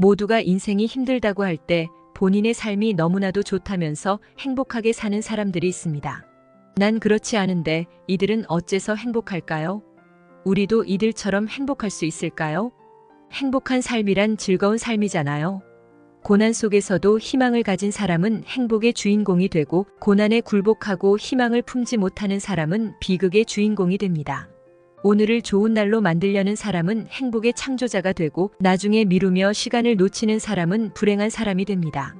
모두가 인생이 힘들다고 할 때 본인의 삶이 너무나도 좋다면서 행복하게 사는 사람들이 있습니다. 난 그렇지 않은데 이들은 어째서 행복할까요? 우리도 이들처럼 행복할 수 있을까요? 행복한 삶이란 즐거운 삶이잖아요. 고난 속에서도 희망을 가진 사람은 행복의 주인공이 되고, 고난에 굴복하고 희망을 품지 못하는 사람은 비극의 주인공이 됩니다. 오늘을 좋은 날로 만들려는 사람은 행복의 창조자가 되고, 나중에 미루며 시간을 놓치는 사람은 불행한 사람이 됩니다.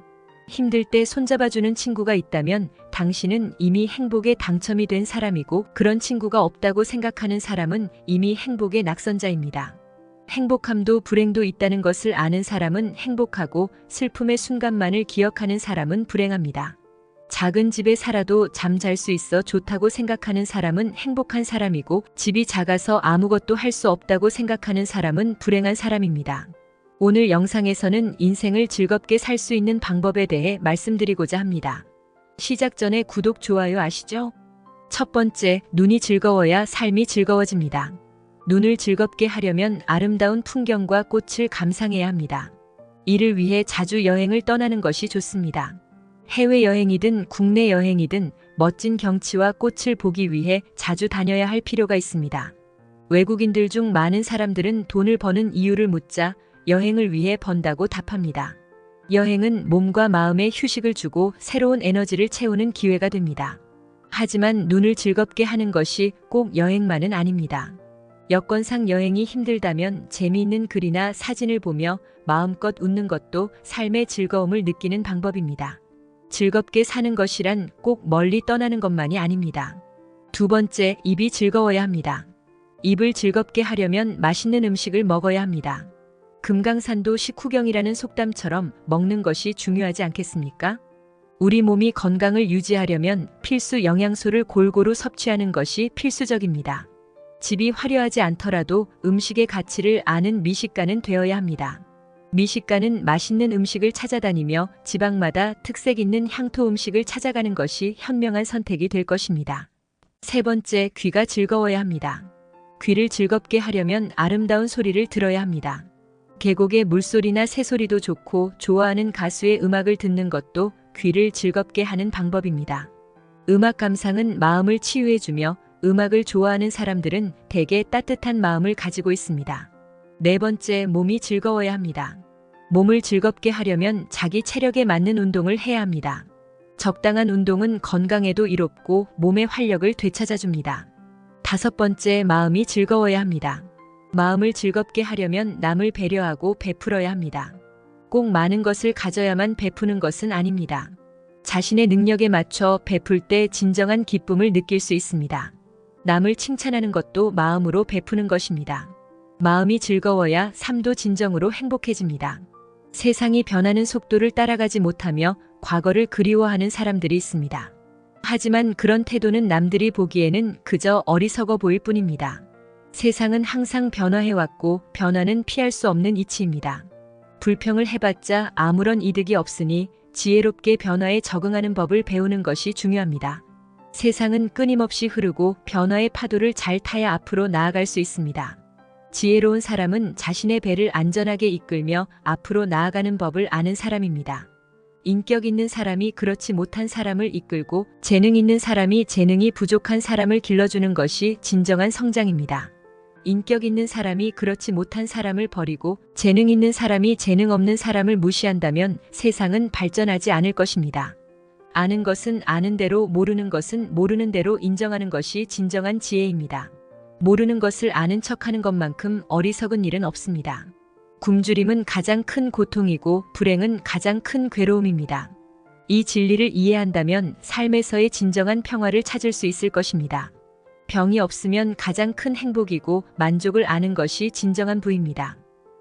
힘들 때 손잡아주는 친구가 있다면 당신은 이미 행복에 당첨이 된 사람이고, 그런 친구가 없다고 생각하는 사람은 이미 행복의 낙선자입니다. 행복함도 불행도 있다는 것을 아는 사람은 행복하고, 슬픔의 순간만을 기억하는 사람은 불행합니다. 작은 집에 살아도 잠잘 수 있어 좋다고 생각하는 사람은 행복한 사람이고, 집이 작아서 아무것도 할 수 없다고 생각하는 사람은 불행한 사람입니다. 오늘 영상에서는 인생을 즐겁게 살 수 있는 방법에 대해 말씀드리고자 합니다. 시작 전에 구독, 좋아요 아시죠? 첫 번째, 눈이 즐거워야 삶이 즐거워집니다. 눈을 즐겁게 하려면 아름다운 풍경과 꽃을 감상해야 합니다. 이를 위해 자주 여행을 떠나는 것이 좋습니다. 해외여행이든 국내 여행이든 멋진 경치와 꽃을 보기 위해 자주 다녀야 할 필요가 있습니다. 외국인들 중 많은 사람들은 돈을 버는 이유를 묻자 여행을 위해 번다고 답합니다. 여행은 몸과 마음에 휴식을 주고 새로운 에너지를 채우는 기회가 됩니다. 하지만 눈을 즐겁게 하는 것이 꼭 여행만은 아닙니다. 여건상 여행이 힘들다면 재미있는 글이나 사진을 보며 마음껏 웃는 것도 삶의 즐거움을 느끼는 방법입니다. 즐겁게 사는 것이란 꼭 멀리 떠나는 것만이 아닙니다. 두 번째, 입이 즐거워야 합니다. 입을 즐겁게 하려면 맛있는 음식을 먹어야 합니다. 금강산도 식후경이라는 속담처럼 먹는 것이 중요하지 않겠습니까? 우리 몸이 건강을 유지하려면 필수 영양소를 골고루 섭취하는 것이 필수적입니다. 집이 화려하지 않더라도 음식의 가치를 아는 미식가는 되어야 합니다. 미식가는 맛있는 음식을 찾아다니며 지방마다 특색 있는 향토 음식을 찾아가는 것이 현명한 선택이 될 것입니다. 세 번째, 귀가 즐거워야 합니다. 귀를 즐겁게 하려면 아름다운 소리를 들어야 합니다. 계곡의 물소리나 새소리도 좋고, 좋아하는 가수의 음악을 듣는 것도 귀를 즐겁게 하는 방법입니다. 음악 감상은 마음을 치유해주며, 음악을 좋아하는 사람들은 대개 따뜻한 마음을 가지고 있습니다. 네 번째, 몸이 즐거워야 합니다. 몸을 즐겁게 하려면 자기 체력에 맞는 운동을 해야 합니다. 적당한 운동은 건강에도 이롭고 몸의 활력을 되찾아줍니다. 다섯 번째, 마음이 즐거워야 합니다. 마음을 즐겁게 하려면 남을 배려하고 베풀어야 합니다. 꼭 많은 것을 가져야만 베푸는 것은 아닙니다. 자신의 능력에 맞춰 베풀 때 진정한 기쁨을 느낄 수 있습니다. 남을 칭찬하는 것도 마음으로 베푸는 것입니다. 마음이 즐거워야 삶도 진정으로 행복해집니다. 세상이 변하는 속도를 따라가지 못하며 과거를 그리워하는 사람들이 있습니다. 하지만 그런 태도는 남들이 보기에는 그저 어리석어 보일 뿐입니다. 세상은 항상 변화해왔고 변화는 피할 수 없는 이치입니다. 불평을 해봤자 아무런 이득이 없으니 지혜롭게 변화에 적응하는 법을 배우는 것이 중요합니다. 세상은 끊임없이 흐르고 변화의 파도를 잘 타야 앞으로 나아갈 수 있습니다. 지혜로운 사람은 자신의 배를 안전하게 이끌며 앞으로 나아가는 법을 아는 사람입니다. 인격 있는 사람이 그렇지 못한 사람을 이끌고, 재능 있는 사람이 재능이 부족한 사람을 길러주는 것이 진정한 성장입니다. 인격 있는 사람이 그렇지 못한 사람을 버리고 재능 있는 사람이 재능 없는 사람을 무시한다면 세상은 발전하지 않을 것입니다. 아는 것은 아는 대로, 모르는 것은 모르는 대로 인정하는 것이 진정한 지혜입니다. 모르는 것을 아는 척하는 것만큼 어리석은 일은 없습니다. 굶주림은 가장 큰 고통이고 불행은 가장 큰 괴로움입니다. 이 진리를 이해한다면 삶에서의 진정한 평화를 찾을 수 있을 것입니다. 병이 없으면 가장 큰 행복이고 만족을 아는 것이 진정한 부입니다.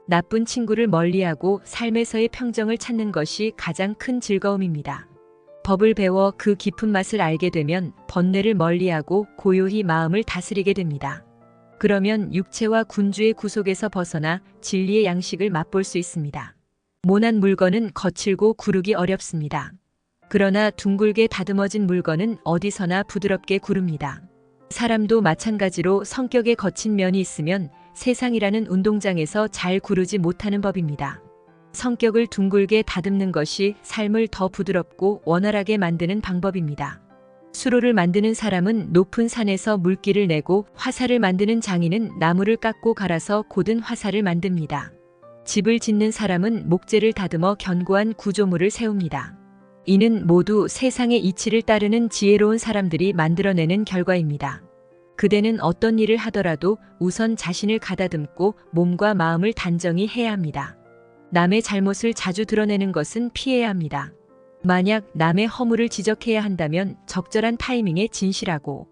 나쁜 친구를 멀리하고 삶에서의 평정을 찾는 것이 가장 큰 즐거움입니다. 법을 배워 그 깊은 맛을 알게 되면 번뇌를 멀리하고 고요히 마음을 다스리게 됩니다. 그러면 육체와 군주의 구속에서 벗어나 진리의 양식을 맛볼 수 있습니다. 모난 물건은 거칠고 구르기 어렵습니다. 그러나 둥글게 다듬어진 물건은 어디서나 부드럽게 구릅니다. 사람도 마찬가지로 성격에 거친 면이 있으면 세상이라는 운동장에서 잘 구르지 못하는 법입니다. 성격을 둥글게 다듬는 것이 삶을 더 부드럽고 원활하게 만드는 방법입니다. 수로를 만드는 사람은 높은 산에서 물길을 내고 화살을 만드는 장인은 나무를 깎고 갈아서 고든 화살을 만듭니다. 집을 짓는 사람은 목재를 다듬어 견고한 구조물을 세웁니다. 이는 모두 세상의 이치를 따르는 지혜로운 사람들이 만들어내는 결과입니다. 그대는 어떤 일을 하더라도 우선 자신을 가다듬고 몸과 마음을 단정히 해야 합니다. 남의 잘못을 자주 드러내는 것은 피해야 합니다. 만약 남의 허물을 지적해야 한다면 적절한 타이밍에 진실하고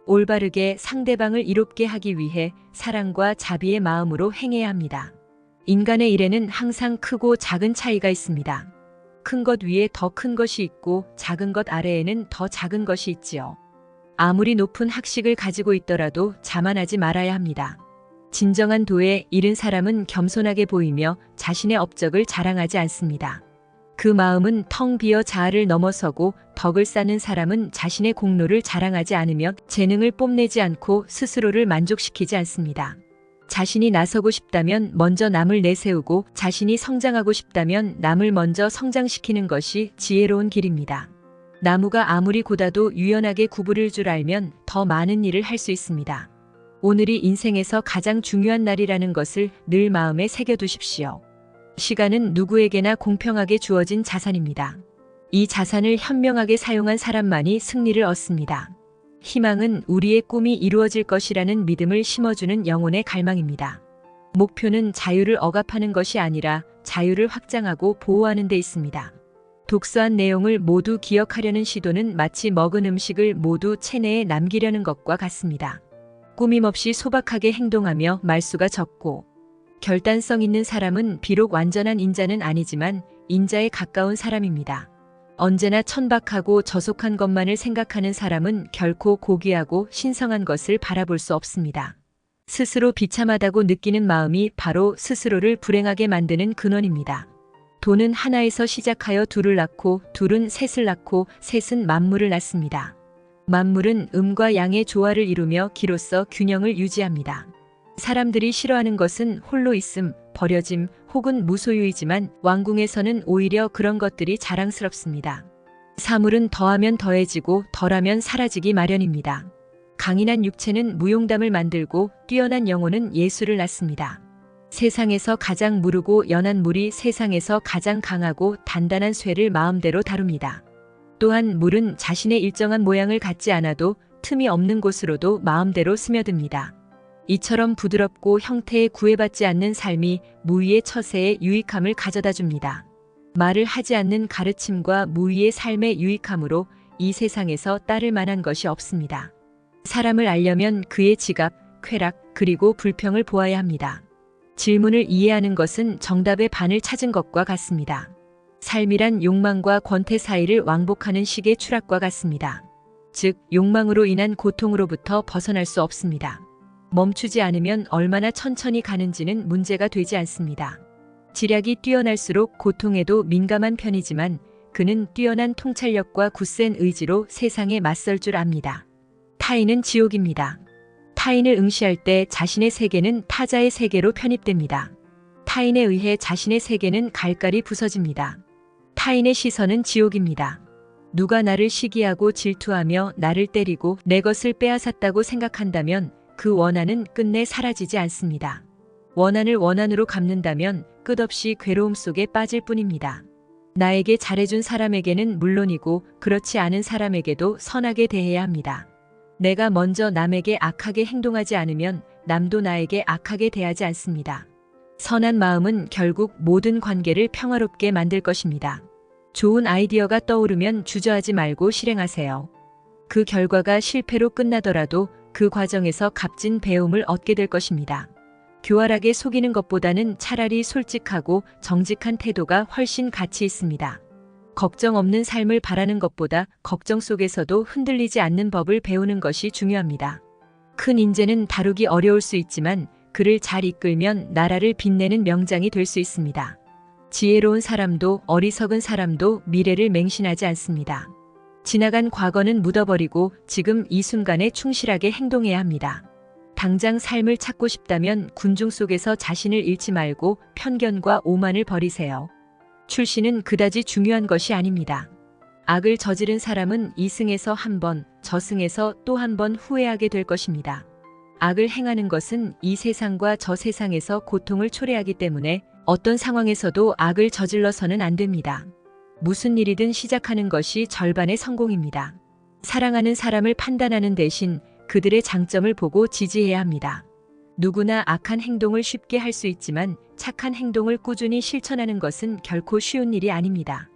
올바르게 상대방을 이롭게 하기 위해 사랑과 자비의 마음으로 행해야 합니다. 인간의 일에는 항상 크고 작은 차이가 있습니다. 큰 것 위에 더 큰 것이 있고 작은 것 아래에는 더 작은 것이 있지요. 아무리 높은 학식을 가지고 있더라도 자만하지 말아야 합니다. 진정한 도에 이른 사람은 겸손하게 보이며 자신의 업적을 자랑하지 않습니다. 그 마음은 텅 비어 자아를 넘어서고 덕을 쌓는 사람은 자신의 공로를 자랑하지 않으며 재능을 뽐내지 않고 스스로를 만족시키지 않습니다. 자신이 나서고 싶다면 먼저 남을 내세우고 자신이 성장하고 싶다면 남을 먼저 성장시키는 것이 지혜로운 길입니다. 나무가 아무리 고다도 유연하게 구부릴 줄 알면 더 많은 일을 할 수 있습니다. 오늘이 인생에서 가장 중요한 날이라는 것을 늘 마음에 새겨두십시오. 시간은 누구에게나 공평하게 주어진 자산입니다. 이 자산을 현명하게 사용한 사람만이 승리를 얻습니다. 희망은 우리의 꿈이 이루어질 것이라는 믿음을 심어주는 영혼의 갈망입니다. 목표는 자유를 억압하는 것이 아니라 자유를 확장하고 보호하는 데 있습니다. 독서한 내용을 모두 기억하려는 시도는 마치 먹은 음식을 모두 체내에 남기려는 것과 같습니다. 꾸밈없이 소박하게 행동하며 말수가 적고 결단성 있는 사람은 비록 완전한 인자는 아니지만 인자에 가까운 사람입니다. 언제나 천박하고 저속한 것만을 생각하는 사람은 결코 고귀하고 신성한 것을 바라볼 수 없습니다. 스스로 비참하다고 느끼는 마음이 바로 스스로를 불행하게 만드는 근원입니다. 돈은 하나에서 시작하여 둘을 낳고 둘은 셋을 낳고 셋은 만물을 낳습니다. 만물은 음과 양의 조화를 이루며 기로써 균형을 유지합니다. 사람들이 싫어하는 것은 홀로 있음, 버려짐 혹은 무소유이지만 왕궁에서는 오히려 그런 것들이 자랑스럽습니다. 사물은 더하면 더해지고 덜하면 사라지기 마련입니다. 강인한 육체는 무용담을 만들고 뛰어난 영혼은 예술을 낳습니다. 세상에서 가장 무르고 연한 물이 세상에서 가장 강하고 단단한 쇠를 마음대로 다룹니다. 또한 물은 자신의 일정한 모양을 갖지 않아도 틈이 없는 곳으로도 마음대로 스며듭니다. 이처럼 부드럽고 형태에 구애받지 않는 삶이 무위의 처세에 유익함을 가져다 줍니다. 말을 하지 않는 가르침과 무위의 삶의 유익함으로 이 세상에서 따를 만한 것이 없습니다. 사람을 알려면 그의 지갑, 쾌락, 그리고 불평을 보아야 합니다. 질문을 이해하는 것은 정답의 반을 찾은 것과 같습니다. 삶이란 욕망과 권태 사이를 왕복하는 식의 추락과 같습니다. 즉, 욕망으로 인한 고통으로부터 벗어날 수 없습니다. 멈추지 않으면 얼마나 천천히 가는지는 문제가 되지 않습니다. 지략이 뛰어날수록 고통에도 민감한 편이지만 그는 뛰어난 통찰력과 굳센 의지로 세상에 맞설 줄 압니다. 타인은 지옥입니다. 타인을 응시할 때 자신의 세계는 타자의 세계로 편입됩니다. 타인에 의해 자신의 세계는 갈갈이 부서집니다. 타인의 시선은 지옥입니다. 누가 나를 시기하고 질투하며 나를 때리고 내 것을 빼앗았다고 생각한다면 그 원한은 끝내 사라지지 않습니다. 원한을 원한으로 갚는다면 끝없이 괴로움 속에 빠질 뿐입니다. 나에게 잘해준 사람에게는 물론이고 그렇지 않은 사람에게도 선하게 대해야 합니다. 내가 먼저 남에게 악하게 행동하지 않으면 남도 나에게 악하게 대하지 않습니다. 선한 마음은 결국 모든 관계를 평화롭게 만들 것입니다. 좋은 아이디어가 떠오르면 주저하지 말고 실행하세요. 그 결과가 실패로 끝나더라도 그 과정에서 값진 배움을 얻게 될 것입니다. 교활하게 속이는 것보다는 차라리 솔직하고 정직한 태도가 훨씬 가치 있습니다. 걱정 없는 삶을 바라는 것보다 걱정 속에서도 흔들리지 않는 법을 배우는 것이 중요합니다. 큰 인재는 다루기 어려울 수 있지만 그를 잘 이끌면 나라를 빛내는 명장이 될 수 있습니다. 지혜로운 사람도 어리석은 사람도 미래를 맹신하지 않습니다. 지나간 과거는 묻어버리고 지금 이 순간에 충실하게 행동해야 합니다. 당장 삶을 찾고 싶다면 군중 속에서 자신을 잃지 말고 편견과 오만을 버리세요. 출신은 그다지 중요한 것이 아닙니다. 악을 저지른 사람은 이승에서 한 번, 저승에서 또 한 번 후회하게 될 것입니다. 악을 행하는 것은 이 세상과 저 세상에서 고통을 초래하기 때문에 어떤 상황에서도 악을 저질러서는 안 됩니다. 무슨 일이든 시작하는 것이 절반의 성공입니다. 사랑하는 사람을 판단하는 대신 그들의 장점을 보고 지지해야 합니다. 누구나 악한 행동을 쉽게 할 수 있지만 착한 행동을 꾸준히 실천하는 것은 결코 쉬운 일이 아닙니다.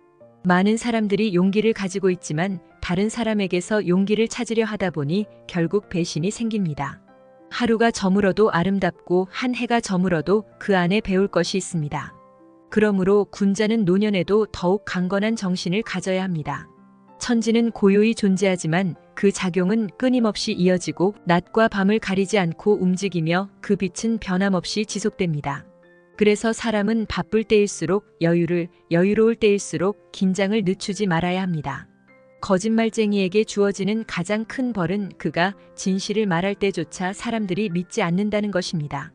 많은 사람들이 용기를 가지고 있지만 다른 사람에게서 용기를 찾으려 하다 보니 결국 배신이 생깁니다. 하루가 저물어도 아름답고 한 해가 저물어도 그 안에 배울 것이 있습니다. 그러므로 군자는 노년에도 더욱 강건한 정신을 가져야 합니다. 천지는 고요히 존재하지만 그 작용은 끊임없이 이어지고 낮과 밤을 가리지 않고 움직이며 그 빛은 변함없이 지속됩니다. 그래서 사람은 바쁠 때일수록 여유로울 때일수록 긴장을 늦추지 말아야 합니다. 거짓말쟁이에게 주어지는 가장 큰 벌은 그가 진실을 말할 때조차 사람들이 믿지 않는다는 것입니다.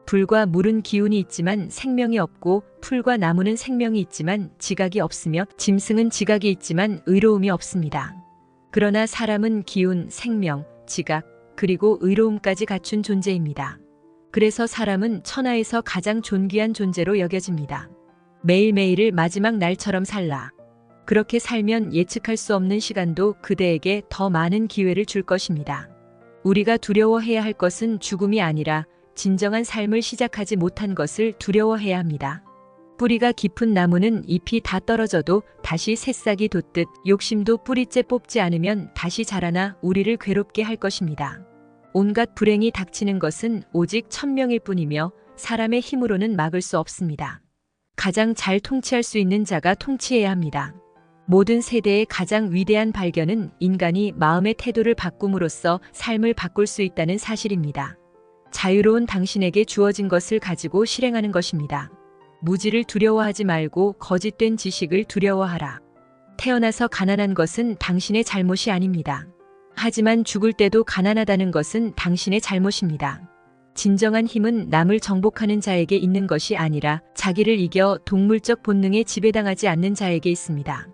불과 물은 기운이 있지만 생명이 없고 풀과 나무는 생명이 있지만 지각이 없으며 짐승은 지각이 있지만 의로움이 없습니다. 그러나 사람은 기운, 생명, 지각, 그리고 의로움까지 갖춘 존재입니다. 그래서 사람은 천하에서 가장 존귀한 존재로 여겨집니다. 매일매일을 마지막 날처럼 살라. 그렇게 살면 예측할 수 없는 시간도 그대에게 더 많은 기회를 줄 것입니다. 우리가 두려워해야 할 것은 죽음이 아니라 진정한 삶을 시작하지 못한 것을 두려워해야 합니다. 뿌리가 깊은 나무는 잎이 다 떨어져도 다시 새싹이 돋듯 욕심도 뿌리째 뽑지 않으면 다시 자라나 우리를 괴롭게 할 것입니다. 온갖 불행이 닥치는 것은 오직 천명일 뿐이며 사람의 힘으로는 막을 수 없습니다. 가장 잘 통치할 수 있는 자가 통치해야 합니다. 모든 세대의 가장 위대한 발견은 인간이 마음의 태도를 바꿈으로써 삶을 바꿀 수 있다는 사실입니다. 자유로운 당신에게 주어진 것을 가지고 실행하는 것입니다. 무지를 두려워하지 말고 거짓된 지식을 두려워하라. 태어나서 가난한 것은 당신의 잘못이 아닙니다. 하지만 죽을 때도 가난하다는 것은 당신의 잘못입니다. 진정한 힘은 남을 정복하는 자에게 있는 것이 아니라 자기를 이겨 동물적 본능에 지배당하지 않는 자에게 있습니다.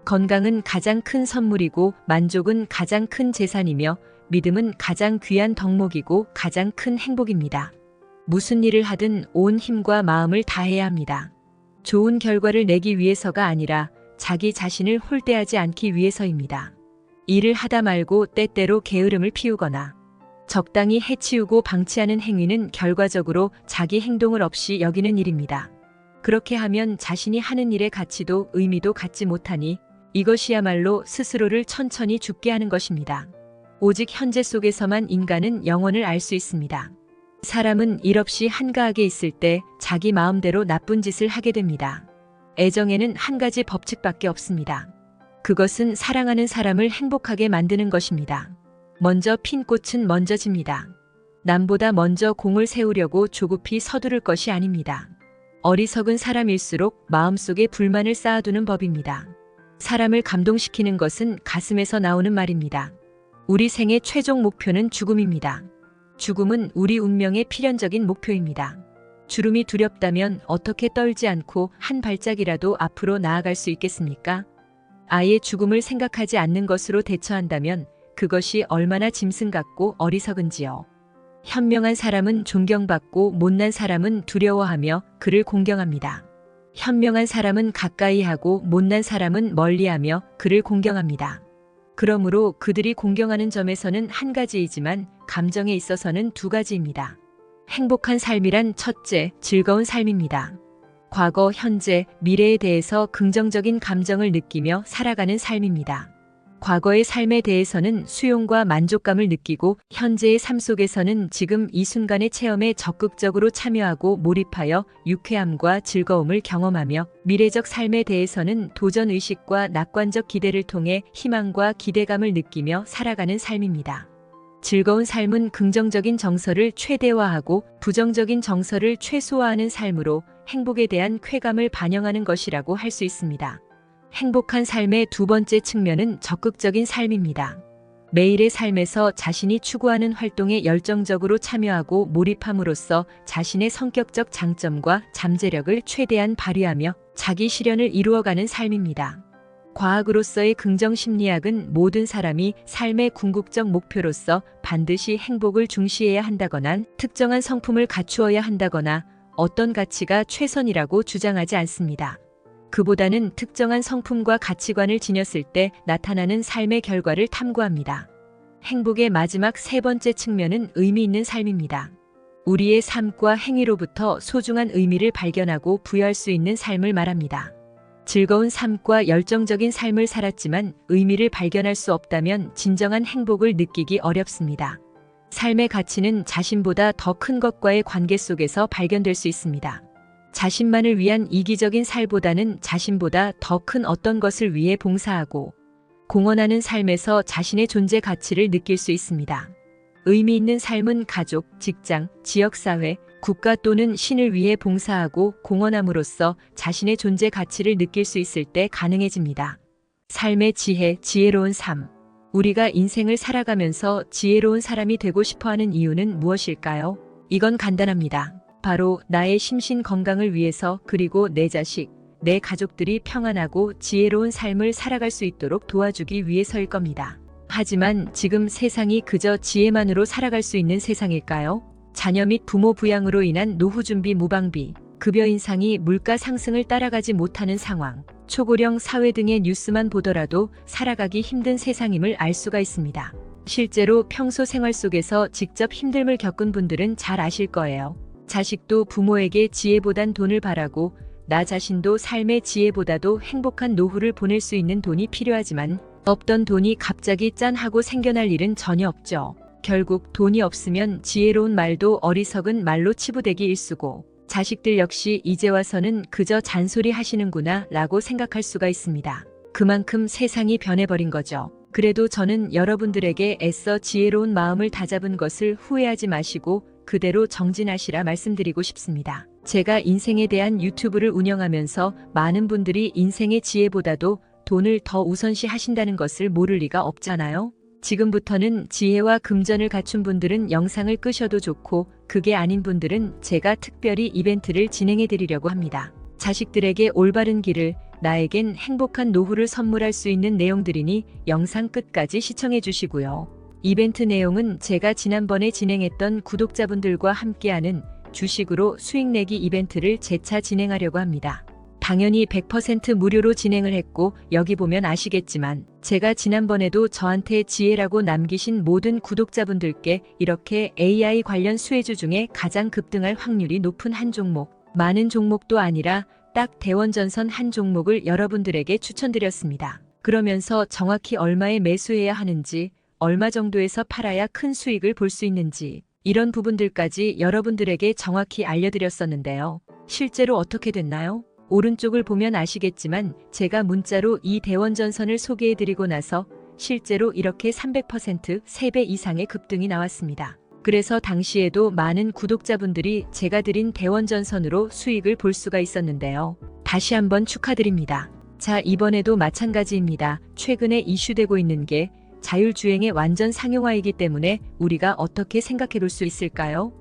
건강은 가장 큰 선물이고 만족은 가장 큰 재산이며 믿음은 가장 귀한 덕목이고 가장 큰 행복입니다. 무슨 일을 하든 온 힘과 마음을 다해야 합니다. 좋은 결과를 내기 위해서가 아니라 자기 자신을 홀대하지 않기 위해서입니다. 일을 하다 말고 때때로 게으름을 피우거나 적당히 해치우고 방치하는 행위는 결과적으로 자기 행동을 없이 여기는 일입니다. 그렇게 하면 자신이 하는 일의 가치도 의미도 갖지 못하니 이것이야말로 스스로를 천천히 죽게 하는 것입니다. 오직 현재 속에서만 인간은 영혼을 알 수 있습니다. 사람은 일 없이 한가하게 있을 때 자기 마음대로 나쁜 짓을 하게 됩니다. 애정에는 한 가지 법칙밖에 없습니다. 그것은 사랑하는 사람을 행복하게 만드는 것입니다. 먼저 핀 꽃은 먼저 집니다. 남보다 먼저 공을 세우려고 조급히 서두를 것이 아닙니다. 어리석은 사람일수록 마음속에 불만을 쌓아두는 법입니다. 사람을 감동시키는 것은 가슴에서 나오는 말입니다. 우리 생의 최종 목표는 죽음입니다. 죽음은 우리 운명의 필연적인 목표입니다. 주름이 두렵다면 어떻게 떨지 않고 한 발짝이라도 앞으로 나아갈 수 있겠습니까? 아예 죽음을 생각하지 않는 것으로 대처한다면 그것이 얼마나 짐승 같고 어리석은지요. 현명한 사람은 존경받고 못난 사람은 두려워하며 그를 공경합니다. 현명한 사람은 가까이 하고 못난 사람은 멀리하며 그를 공경합니다. 그러므로 그들이 공경하는 점에서는 한 가지이지만 감정에 있어서는 두 가지입니다. 행복한 삶이란 첫째, 즐거운 삶입니다. 과거, 현재, 미래에 대해서 긍정적인 감정을 느끼며 살아가는 삶입니다. 과거의 삶에 대해서는 수용과 만족감을 느끼고 현재의 삶 속에서는 지금 이 순간의 체험에 적극적으로 참여하고 몰입하여 유쾌함과 즐거움을 경험하며 미래적 삶에 대해서는 도전의식과 낙관적 기대를 통해 희망과 기대감을 느끼며 살아가는 삶입니다. 즐거운 삶은 긍정적인 정서를 최대화하고 부정적인 정서를 최소화하는 삶으로 행복에 대한 쾌감을 반영하는 것이라고 할 수 있습니다. 행복한 삶의 두 번째 측면은 적극적인 삶입니다. 매일의 삶에서 자신이 추구하는 활동에 열정적으로 참여하고 몰입함으로써 자신의 성격적 장점과 잠재력을 최대한 발휘하며 자기 실현을 이루어가는 삶입니다. 과학으로서의 긍정심리학은 모든 사람이 삶의 궁극적 목표로서 반드시 행복을 중시해야 한다거나 특정한 성품을 갖추어야 한다거나 어떤 가치가 최선이라고 주장하지 않습니다. 그보다는 특정한 성품과 가치관을 지녔을 때 나타나는 삶의 결과를 탐구합니다. 행복의 마지막 세 번째 측면은 의미 있는 삶입니다. 우리의 삶과 행위로부터 소중한 의미를 발견하고 부여할 수 있는 삶을 말합니다. 즐거운 삶과 열정적인 삶을 살았지만 의미를 발견할 수 없다면 진정한 행복을 느끼기 어렵습니다. 삶의 가치는 자신보다 더 큰 것과의 관계 속에서 발견될 수 있습니다. 자신만을 위한 이기적인 살보다는 자신보다 더 큰 어떤 것을 위해 봉사하고 공헌하는 삶에서 자신의 존재 가치를 느낄 수 있습니다. 의미 있는 삶은 가족, 직장, 지역사회, 국가 또는 신을 위해 봉사하고 공헌함으로써 자신의 존재 가치를 느낄 수 있을 때 가능해집니다. 삶의 지혜, 지혜로운 삶. 우리가 인생을 살아가면서 지혜로운 사람이 되고 싶어하는 이유는 무엇일까요? 이건 간단합니다. 바로 나의 심신 건강을 위해서 그리고 내 자식, 내 가족들이 평안하고 지혜로운 삶을 살아갈 수 있도록 도와주기 위해서일 겁니다. 하지만 지금 세상이 그저 지혜만으로 살아갈 수 있는 세상일까요? 자녀 및 부모 부양으로 인한 노후 준비 무방비, 급여 인상이 물가 상승을 따라가지 못하는 상황, 초고령 사회 등의 뉴스만 보더라도 살아가기 힘든 세상임을 알 수가 있습니다. 실제로 평소 생활 속에서 직접 힘듦을 겪은 분들은 잘 아실 거예요. 자식도 부모에게 지혜보단 돈을 바라고 나 자신도 삶의 지혜보다도 행복한 노후를 보낼 수 있는 돈이 필요하지만 없던 돈이 갑자기 짠 하고 생겨날 일은 전혀 없죠. 결국 돈이 없으면 지혜로운 말도 어리석은 말로 치부되기 일쑤고 자식들 역시 이제 와서는 그저 잔소리 하시는구나 라고 생각할 수가 있습니다. 그만큼 세상이 변해버린 거죠. 그래도 저는 여러분들에게 애써 지혜로운 마음을 다잡은 것을 후회하지 마시고 그대로 정진하시라 말씀드리고 싶습니다. 제가 인생에 대한 유튜브를 운영하면서 많은 분들이 인생의 지혜보다도 돈을 더 우선시 하신다는 것을 모를 리가 없잖아요. 지금부터는 지혜와 금전을 갖춘 분들은 영상을 끄셔도 좋고 그게 아닌 분들은 제가 특별히 이벤트를 진행해 드리려고 합니다. 자식들에게 올바른 길을, 나에겐 행복한 노후를 선물할 수 있는 내용들이니 영상 끝까지 시청해 주시고요. 이벤트 내용은 제가 지난번에 진행했던 구독자분들과 함께하는 주식으로 수익 내기 이벤트를 재차 진행하려고 합니다. 당연히 100% 무료로 진행을 했고 여기 보면 아시겠지만 제가 지난번에도 저한테 지혜라고 남기신 모든 구독자분들께 이렇게 AI 관련 수혜주 중에 가장 급등할 확률이 높은 한 종목, 많은 종목도 아니라 딱 대원전선 한 종목을 여러분들에게 추천드렸습니다. 그러면서 정확히 얼마에 매수해야 하는지, 얼마 정도에서 팔아야 큰 수익을 볼 수 있는지 이런 부분들까지 여러분들에게 정확히 알려드렸었는데요. 실제로 어떻게 됐나요? 오른쪽을 보면 아시겠지만 제가 문자로 이 대원전선을 소개해드리고 나서 실제로 이렇게 300% 3배 이상의 급등이 나왔습니다. 그래서 당시에도 많은 구독자분들이 제가 드린 대원전선으로 수익을 볼 수가 있었는데요. 다시 한번 축하드립니다. 자, 이번에도 마찬가지입니다. 최근에 이슈되고 있는 게 자율주행의 완전 상용화이기 때문에 우리가 어떻게 생각해 볼 수 있을까요?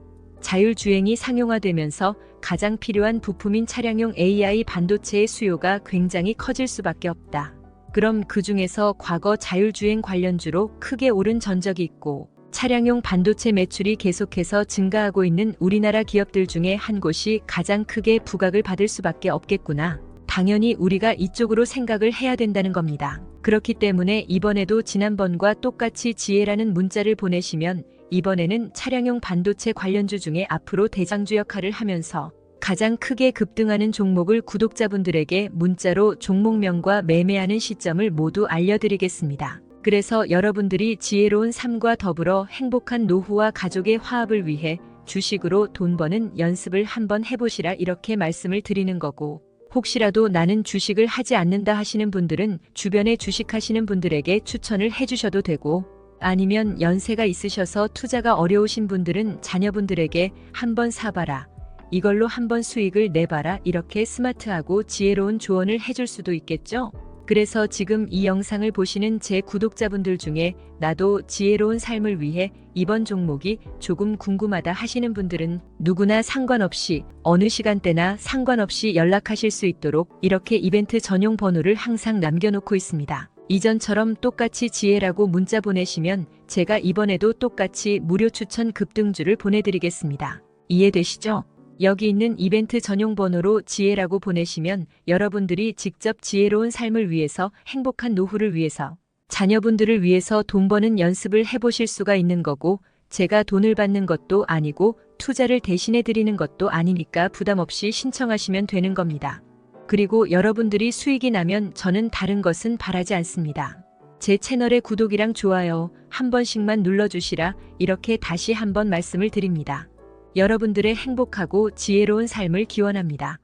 자율주행이 상용화되면서 가장 필요한 부품인 차량용 AI 반도체의 수요가 굉장히 커질 수밖에 없다. 그럼 그 중에서 과거 자율주행 관련주로 크게 오른 전적이 있고 차량용 반도체 매출이 계속해서 증가하고 있는 우리나라 기업들 중에 한 곳이 가장 크게 부각을 받을 수밖에 없겠구나. 당연히 우리가 이쪽으로 생각을 해야 된다는 겁니다. 그렇기 때문에 이번에도 지난번과 똑같이 지혜라는 문자를 보내시면 이번에는 차량용 반도체 관련주 중에 앞으로 대장주 역할을 하면서 가장 크게 급등하는 종목을 구독자분들에게 문자로 종목명과 매매하는 시점을 모두 알려드리겠습니다. 그래서 여러분들이 지혜로운 삶과 더불어 행복한 노후와 가족의 화합을 위해 주식으로 돈 버는 연습을 한번 해보시라 이렇게 말씀을 드리는 거고, 혹시라도 나는 주식을 하지 않는다 하시는 분들은 주변에 주식하시는 분들에게 추천을 해주셔도 되고, 아니면 연세가 있으셔서 투자가 어려우신 분들은 자녀분들에게 한번 사봐라, 이걸로 한번 수익을 내봐라 이렇게 스마트하고 지혜로운 조언을 해줄 수도 있겠죠. 그래서 지금 이 영상을 보시는 제 구독자분들 중에 나도 지혜로운 삶을 위해 이번 종목이 조금 궁금하다 하시는 분들은 누구나 상관없이 어느 시간대나 상관없이 연락하실 수 있도록 이렇게 이벤트 전용 번호를 항상 남겨놓고 있습니다. 이전처럼 똑같이 지혜라고 문자 보내시면 제가 이번에도 똑같이 무료 추천 급등주를 보내드리겠습니다. 이해되시죠? 여기 있는 이벤트 전용 번호로 지혜라고 보내시면 여러분들이 직접 지혜로운 삶을 위해서 행복한 노후를 위해서 자녀분들을 위해서 돈 버는 연습을 해보실 수가 있는 거고 제가 돈을 받는 것도 아니고 투자를 대신해 드리는 것도 아니니까 부담 없이 신청하시면 되는 겁니다. 그리고 여러분들이 수익이 나면 저는 다른 것은 바라지 않습니다. 제 채널의 구독이랑 좋아요 한 번씩만 눌러주시라 이렇게 다시 한번 말씀을 드립니다. 여러분들의 행복하고 지혜로운 삶을 기원합니다.